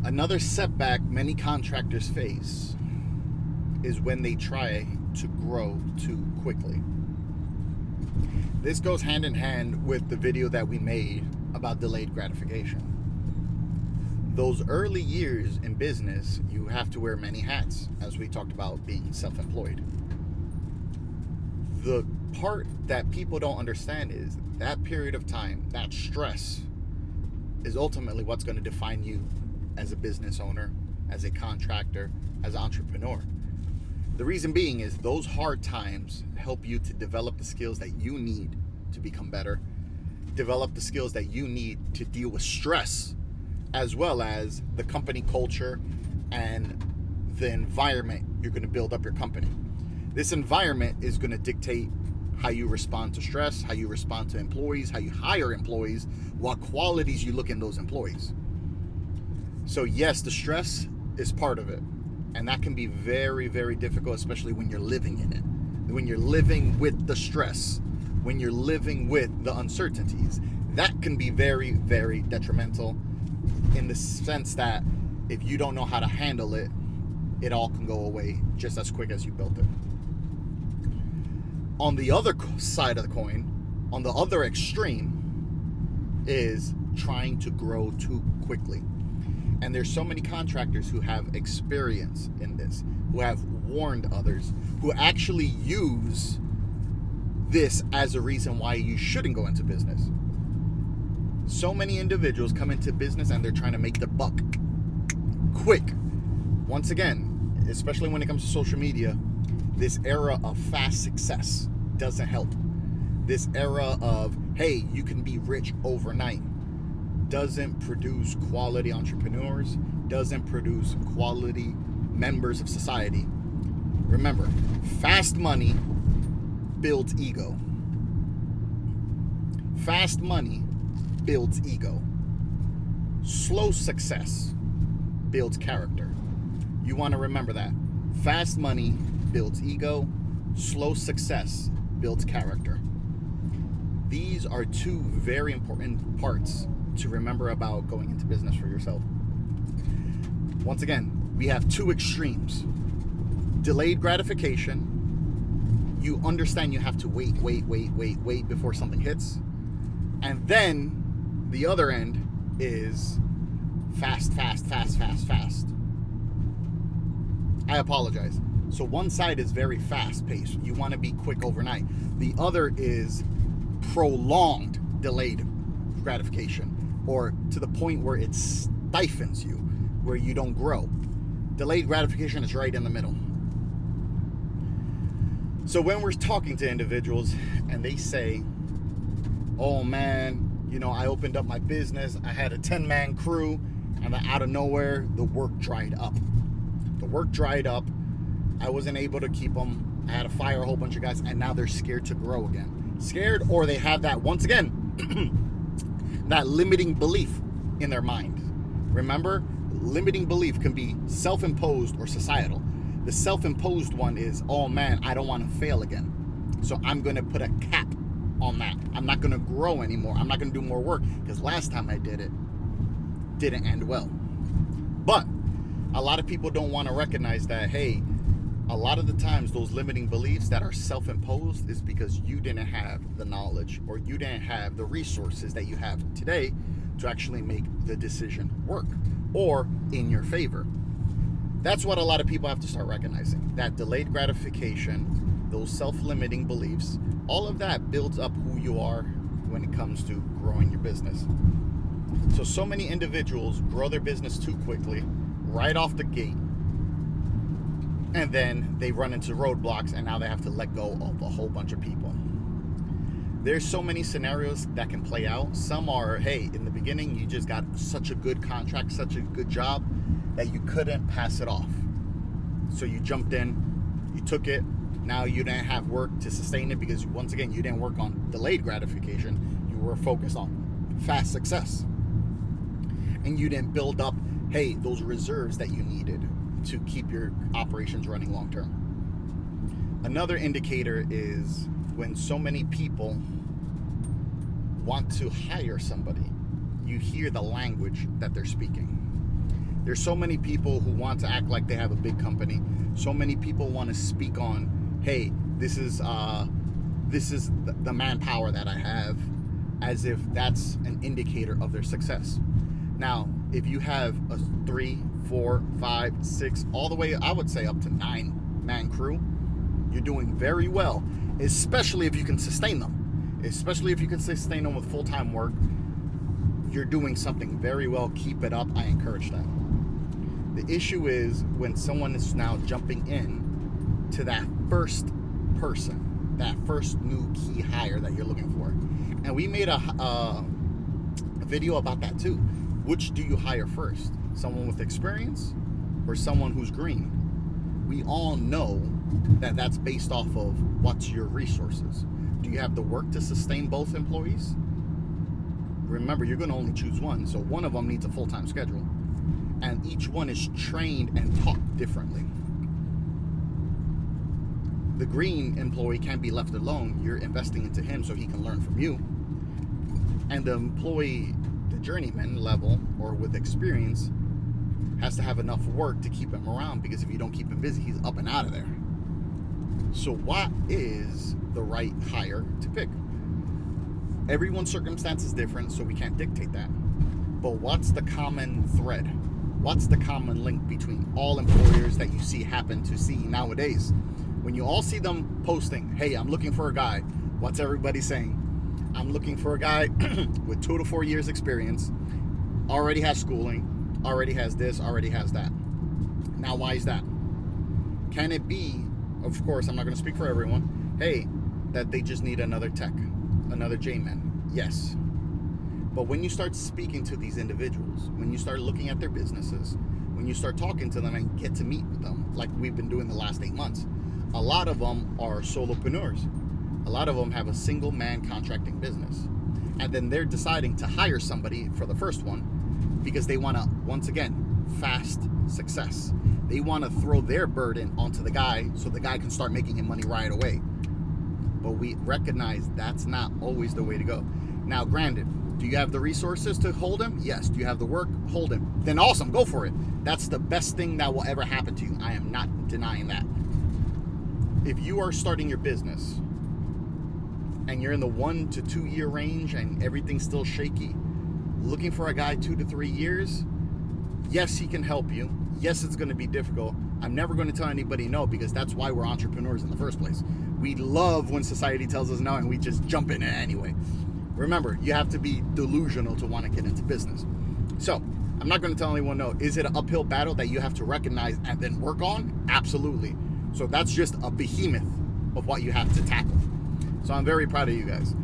Another setback many contractors face is when they try to grow too quickly. This goes hand in hand with the video that we made about delayed gratification. Those early years in business, you have to wear many hats, as we talked about being self-employed. The part that people don't understand is that period of time, that stress, is ultimately what's going to define you as a business owner, as a contractor, as an entrepreneur. The reason being is those hard times help you to develop the skills that you need to become better, develop the skills that you need to deal with stress, as well as the company culture and the environment you're going to build up your company. This environment is going to dictate how you respond to stress, how you respond to employees, how you hire employees, what qualities you look in those employees. So yes, the stress is part of it. And that can be very, very difficult, especially when you're living in it. When you're living with the stress, when you're living with the uncertainties, that can be very, very detrimental in the sense that if you don't know how to handle it, it all can go away just as quick as you built it. On the other side of the coin, on the other extreme, is trying to grow too quickly. And there's so many contractors who have experience in this, who have warned others, who actually use this as a reason why you shouldn't go into business. So many individuals come into business and they're trying to make the buck quick. Once again, especially when it comes to social media, this era of fast success doesn't help. This era of, hey, you can be rich overnight, doesn't produce quality entrepreneurs, doesn't produce quality members of society. Remember, fast money builds ego. Fast money builds ego. Slow success builds character. You want to remember that. Fast money builds ego. Slow success builds character. These are two very important parts to remember about going into business for yourself. Once again, we have two extremes. Delayed gratification. You understand you have to wait before something hits. And then the other end is fast. I apologize. So one side is very fast paced. You want to be quick overnight. The other is prolonged delayed gratification, or to the point where it stifles you, where you don't grow. Delayed gratification is right in the middle. So when we're talking to individuals and they say, oh man, I opened up my business, I had a 10-man crew, and then out of nowhere, the work dried up. I wasn't able to keep them. I had to fire a whole bunch of guys, and now they're scared to grow again. Scared, or they have that, once again, that limiting belief in their mind. Remember, limiting belief can be self-imposed or societal. The self-imposed one is, oh man, I don't want to fail again, so I'm going to put a cap on that. I'm not going to grow anymore. I'm not going to do more work because last time I did it, didn't end well. But a lot of people don't want to recognize that, hey, a lot of the times those limiting beliefs that are self-imposed is because you didn't have the knowledge or you didn't have the resources that you have today to actually make the decision work or in your favor. That's what a lot of people have to start recognizing. That delayed gratification, those self-limiting beliefs, all of that builds up who you are when it comes to growing your business. So many individuals grow their business too quickly, right off the gate, and then they run into roadblocks and now they have to let go of a whole bunch of people. There's so many scenarios that can play out. Some are, hey, in the beginning you just got such a good contract, such a good job that you couldn't pass it off. So you jumped in, you took it, now you didn't have work to sustain it because once again, you didn't work on delayed gratification, you were focused on fast success. And you didn't build up, hey, those reserves that you needed to keep your operations running long term. Another indicator is when so many people want to hire somebody, you hear the language that they're speaking. There's so many people who want to act like they have a big company. So many people want to speak on, hey, this is the manpower that I have, as if that's an indicator of their success. Now, if you have a 3, 4, 5, 6, all the way, I would say up to 9-man crew, you're doing very well, especially if you can sustain them. Especially if you can sustain them with full-time work, you're doing something very well. Keep it up. I encourage that. The issue is when someone is now jumping in to that first person, that first new key hire that you're looking for. And we made a video about that too. Which do you hire first? Someone with experience or someone who's green? We all know that that's based off of what's your resources. Do you have the work to sustain both employees? Remember, you're going to only choose one, so one of them needs a full-time schedule. And each one is trained and taught differently. The green employee can't be left alone. You're investing into him so he can learn from you. And the employee, the journeyman level or with experience, has to have enough work to keep him around, because if you don't keep him busy, he's up and out of there. So what is the right hire to pick? Everyone's circumstance is different, so we can't dictate that. But what's the common thread? What's the common link between all employers that you see happen to see nowadays? When you all see them posting, hey, I'm looking for a guy, what's everybody saying? I'm looking for a guy with 2 to 4 years experience, already has schooling, already has this, already has that. Now, why is that? Can it be, of course, I'm not going to speak for everyone, hey, that they just need another tech, another J-man? Yes. But when you start speaking to these individuals, when you start looking at their businesses, when you start talking to them and get to meet with them, like we've been doing the last 8 months, a lot of them are solopreneurs. A lot of them have a single man contracting business. And then they're deciding to hire somebody for the first one because they want to, once again, fast success. They want to throw their burden onto the guy so the guy can start making him money right away. But we recognize that's not always the way to go. Now, granted, do you have the resources to hold him? Yes. Do you have the work? Hold him. Then awesome, go for it. That's the best thing that will ever happen to you. I am not denying that. If you are starting your business and you're in the 1 to 2 year range and everything's still shaky, looking for a guy 2 to 3 years, yes, he can help you. Yes, it's going to be difficult. I'm never going to tell anybody no, because that's why we're entrepreneurs in the first place. We love when society tells us no and we just jump in it anyway. Remember, you have to be delusional to want to get into business. So, I'm not going to tell anyone no. Is it an uphill battle that you have to recognize and then work on? Absolutely. So that's just a behemoth of what you have to tackle. So I'm very proud of you guys.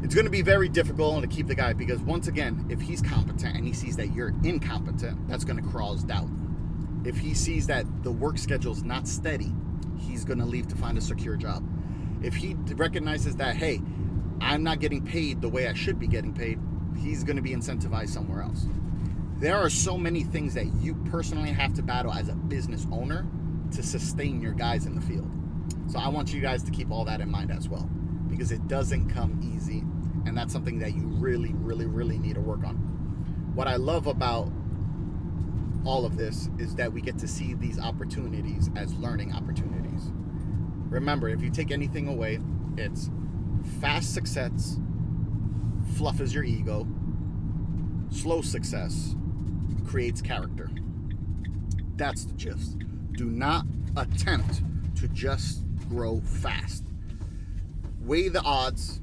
It's going to be very difficult to keep the guy, because once again, if he's competent and he sees that you're incompetent, that's going to cause doubt. If he sees that the work schedule is not steady, he's going to leave to find a secure job. If he recognizes that, hey, I'm not getting paid the way I should be getting paid, he's going to be incentivized somewhere else. There are so many things that you personally have to battle as a business owner to sustain your guys in the field. So I want you guys to keep all that in mind as well, because it doesn't come easy, and that's something that you really, really, really need to work on. What I love about all of this is that we get to see these opportunities as learning opportunities. Remember, if you take anything away, it's fast success fluffs your ego, slow success creates character. That's the gist. Do not attempt to just grow fast. Weigh the odds,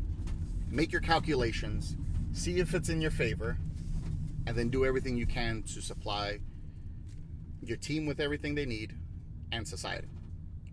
make your calculations, see if it's in your favor, and then do everything you can to supply your team with everything they need and society.